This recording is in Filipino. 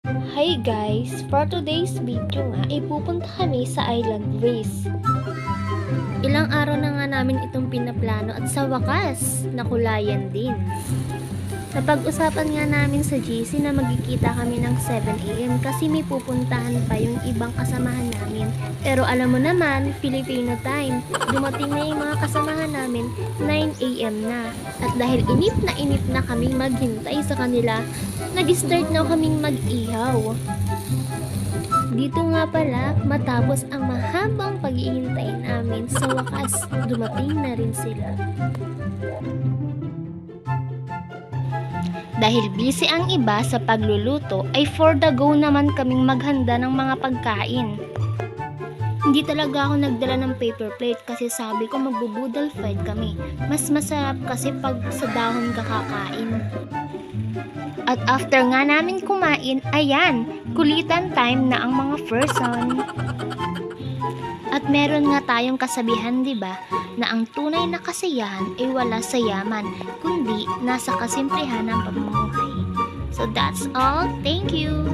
Hi guys! For today's video nga, pupunta kami sa Island Race. Ilang araw na nga namin itong pinaplano at sa wakas, nakulayan din. Napag-usapan nga namin sa GC na magkikita kami ng 7 AM kasi may pupuntahan pa yung ibang kasamahan namin. Pero alam mo naman, Filipino time, dumating na yung mga kasamahan namin 9 AM na. At dahil inip na kaming maghintay sa kanila, nag-start na kaming mag-ihaw. Dito nga pala, matapos ang mahabang pag-iintay namin, sa wakas, dumating na rin sila. Dahil busy ang iba sa pagluluto, ay for the go naman kaming maghanda ng mga pagkain. Hindi talaga ako nagdala ng paper plate kasi sabi ko magbubudal fight kami. Mas masarap kasi pag sa dahon ka kakain. At after nga namin kumain, ayan, kulitan time na ang mga person. At meron nga tayong kasabihan, 'di ba, na ang tunay na kasiyahan ay wala sa yaman, kundi nasa kasimplihan ng pamumuhay. So that's all. Thank you.